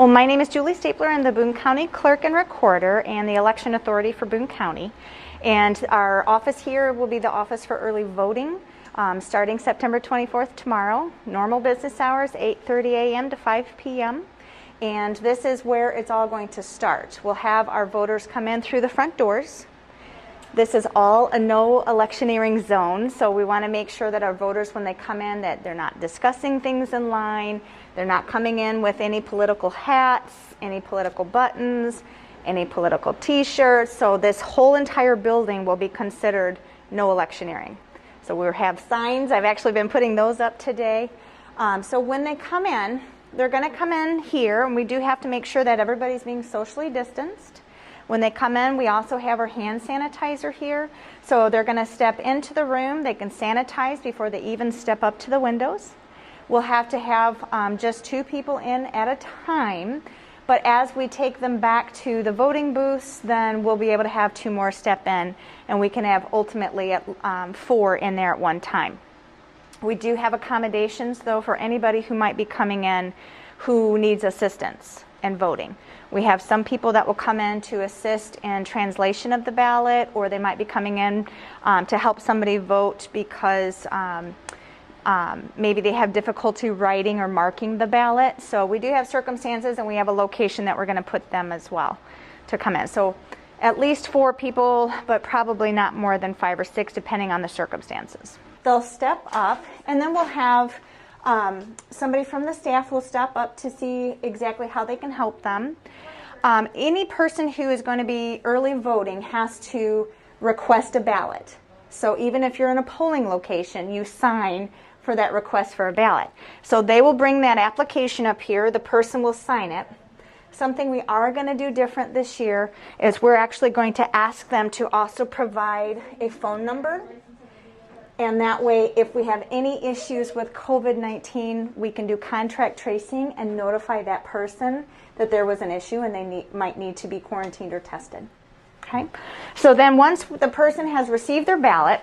Well, my name is Julie Stapler. I'm the Boone County Clerk and Recorder and the Election Authority for Boone County. And our office here will be the office for early voting, starting September 24th tomorrow. Normal business hours, 8:30 a.m. to 5 p.m. And this is where it's all going to start. We'll have our voters come in through the front doors. This is all a no electioneering zone, so we want to make sure that our voters, when they come in, that they're not discussing things in line, they're not coming in with any political hats, any political buttons, any political t-shirts. So this whole entire building will be considered no electioneering. So we'll have signs. I've actually been putting those up today. So when they come in, they're going to come in here, and we do have to make sure that everybody's being socially distanced. When they come in, we also have our hand sanitizer here. So they're going to step into the room. They can sanitize before they even step up to the windows. We'll have to have just 2 people in at a time. But as we take them back to the voting booths, then we'll be able to have 2 more step in. And we can have ultimately 4 in there at one time. We do have accommodations, though, for anybody who might be coming in who needs assistance in voting. We have some people that will come in to assist in translation of the ballot, or they might be coming in to help somebody vote because maybe they have difficulty writing or marking the ballot. So we do have circumstances, and we have a location that we're going to put them as well to come in. So at least 4 people, but probably not more than 5 or 6, depending on the circumstances. They'll step up, and then we'll have somebody from the staff will step up to see exactly how they can help them. Any person who is going to be early voting has to request a ballot. So even if you're in a polling location, you sign for that request for a ballot. So they will bring that application up here. The person will sign it. Something we are going to do different this year is we're actually going to ask them to also provide a phone number. And that way, if we have any issues with COVID-19, we can do contact tracing and notify that person that there was an issue and they might need to be quarantined or tested. Okay? So then once the person has received their ballot,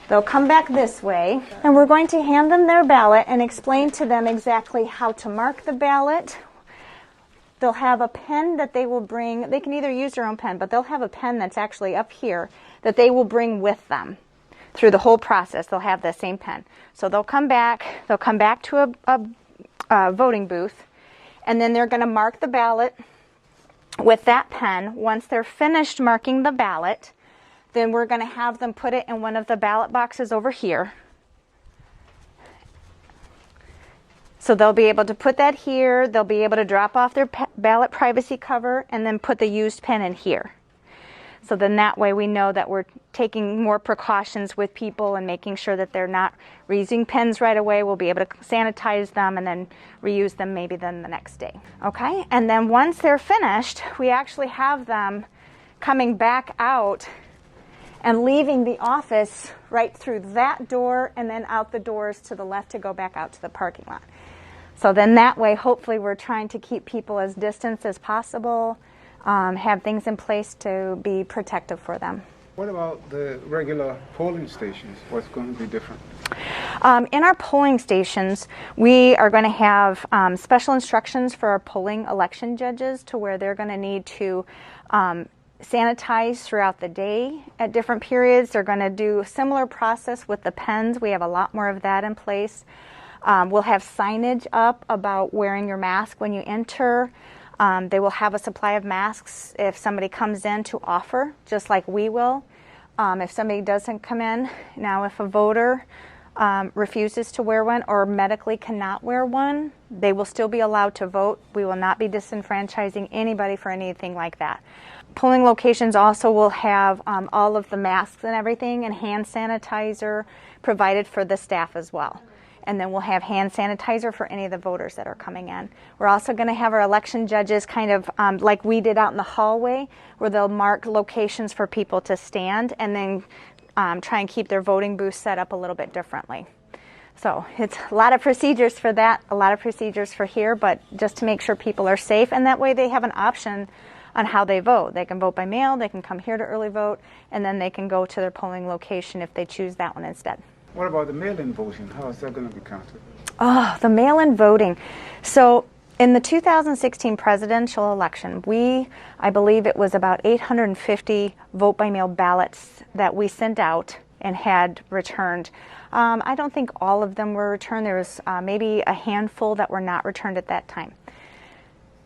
they'll come back this way, and we're going to hand them their ballot and explain to them exactly how to mark the ballot. They'll have a pen that they will bring. They can either use their own pen, but they'll have a pen that's actually up here that they will bring with them. Through the whole process, they'll have the same pen. So they'll come back to a voting booth, and then they're going to mark the ballot with that pen. Once they're finished marking the ballot, then we're going to have them put it in one of the ballot boxes over here. So they'll be able to put that here. They'll be able to drop off their ballot privacy cover and then put the used pen in here. So then that way we know that we're taking more precautions with people and making sure that they're not reusing pens right away. We'll be able to sanitize them and then reuse them maybe then the next day. Okay? And then once they're finished, we actually have them coming back out and leaving the office right through that door and then out the doors to the left to go back out to the parking lot. So then that way, hopefully, we're trying to keep people as distant as possible, have things in place to be protective for them. What about the regular polling stations? What's going to be different? In our polling stations, we are going to have special instructions for our polling election judges to where they're going to need to sanitize throughout the day at different periods. They're going to do a similar process with the pens. We have a lot more of that in place. We'll have signage up about wearing your mask when you enter. They will have a supply of masks if somebody comes in to offer, just like we will. If somebody doesn't come in, now if a voter refuses to wear one or medically cannot wear one, they will still be allowed to vote. We will not be disenfranchising anybody for anything like that. Polling locations also will have all of the masks and everything and hand sanitizer provided for the staff as well. And then we'll have hand sanitizer for any of the voters that are coming in. We're also going to have our election judges kind of like we did out in the hallway, where they'll mark locations for people to stand and then try and keep their voting booths set up a little bit differently. So it's a lot of procedures for that, a lot of procedures for here, but just to make sure people are safe, and that way they have an option on how they vote. They can vote by mail, they can come here to early vote, and then they can go to their polling location if they choose that one instead. What about the mail-in voting? How is that going to be counted? Oh, the mail-in voting. So In the 2016 presidential election, I believe it was about 850 vote-by-mail ballots that we sent out and had returned. I don't think all of them were returned. There was maybe a handful that were not returned at that time.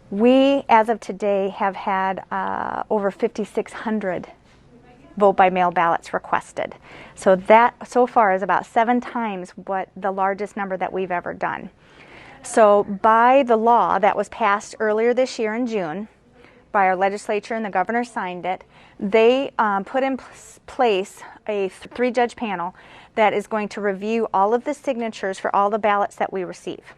We, as of today, have had over 5,600 vote-by-mail ballots requested. So that, so far, is about 7 times what the largest number that we've ever done. So by the law that was passed earlier this year in June by our legislature, and the governor signed it, they put in place a 3-judge panel that is going to review all of the signatures for all the ballots that we receive.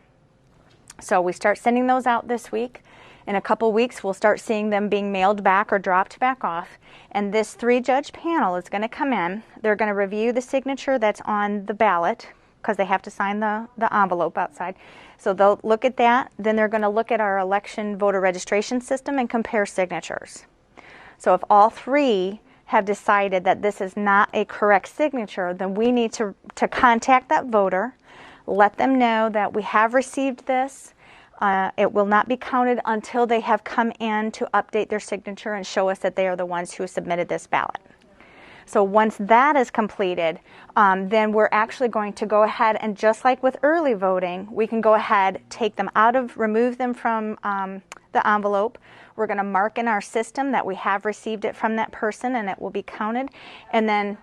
So we start sending those out this week. In a couple weeks, we'll start seeing them being mailed back or dropped back off. And this 3-judge panel is going to come in. They're going to review the signature that's on the ballot, because they have to sign the envelope outside. So they'll look at that. Then they're going to look at our election voter registration system and compare signatures. So if all 3 have decided that this is not a correct signature, then we need to contact that voter, let them know that we have received this. It will not be counted until they have come in to update their signature and show us that they are the ones who submitted this ballot. So once that is completed, then we're actually going to go ahead and, just like with early voting, we can go ahead, remove them from the envelope. We're going to mark in our system that we have received it from that person, and it will be counted. And then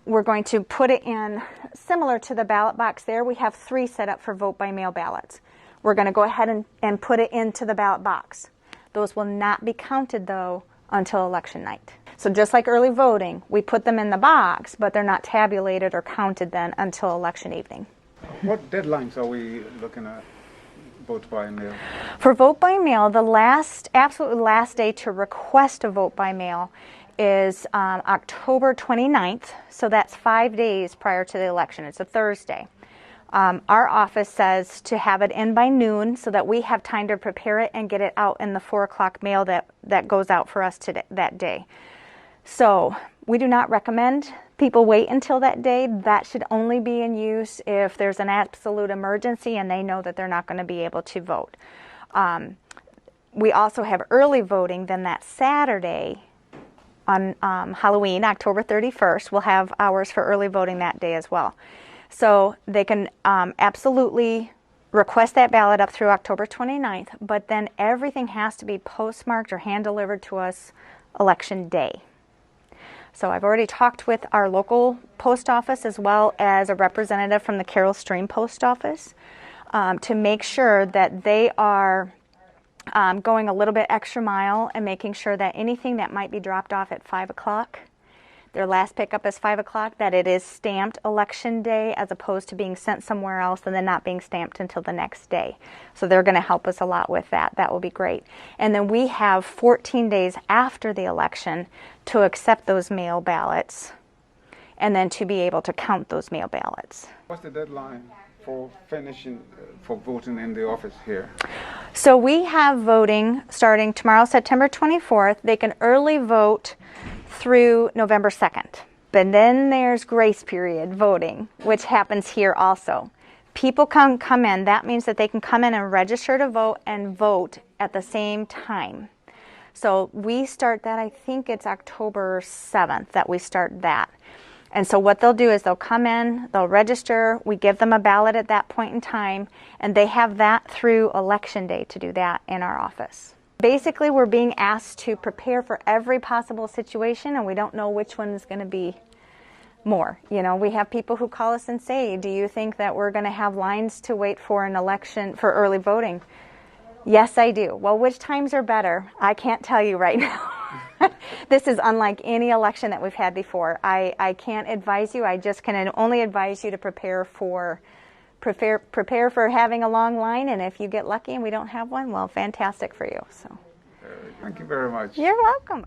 we're going to put it in, similar to the ballot box there, we have 3 set up for vote-by-mail ballots. We're going to go ahead and put it into the ballot box. Those will not be counted, though, until election night. So just like early voting, we put them in the box, but they're not tabulated or counted then until election evening. What deadlines are we looking at vote by mail? For vote by mail, the absolute last day to request a vote by mail is October 29th, so that's 5 days prior to the election. It's a Thursday. Our office says to have it in by noon so that we have time to prepare it and get it out in the 4 o'clock mail that goes out for us that day. So we do not recommend people wait until that day. That should only be in use if there's an absolute emergency and they know that they're not going to be able to vote. We also have early voting then that Saturday on Halloween, October 31st. We'll have hours for early voting that day as well. So they can absolutely request that ballot up through October 29th, but then everything has to be postmarked or hand-delivered to us election day. So I've already talked with our local post office as well as a representative from the Carroll Stream Post Office to make sure that they are going a little bit extra mile and making sure that anything that might be dropped off at 5 o'clock, their last pickup is 5 o'clock, that it is stamped election day as opposed to being sent somewhere else and then not being stamped until the next day. So they're going to help us a lot with that. That will be great. And then we have 14 days after the election to accept those mail ballots and then to be able to count those mail ballots. What's the deadline for finishing, for voting in the office here? So we have voting starting tomorrow, September 24th. They can early vote through November 2nd. But then there's grace period voting, which happens here also. People come in. That means that they can come in and register to vote and vote at the same time. So we start that, I think it's October 7th that we start that. And so what they'll do is they'll come in, they'll register, we give them a ballot at that point in time, and they have that through election day to do that in our office. Basically, we're being asked to prepare for every possible situation, and we don't know which one is going to be more. You know, we have people who call us and say, do you think that we're going to have lines to wait for an election for early voting? Yes, I do. Well, which times are better? I can't tell you right now. This is unlike any election that we've had before. I can't advise you. I just can only advise you to prepare for having a long line, and if you get lucky and we don't have one, well, fantastic for you. So, Thank you very much. You're welcome.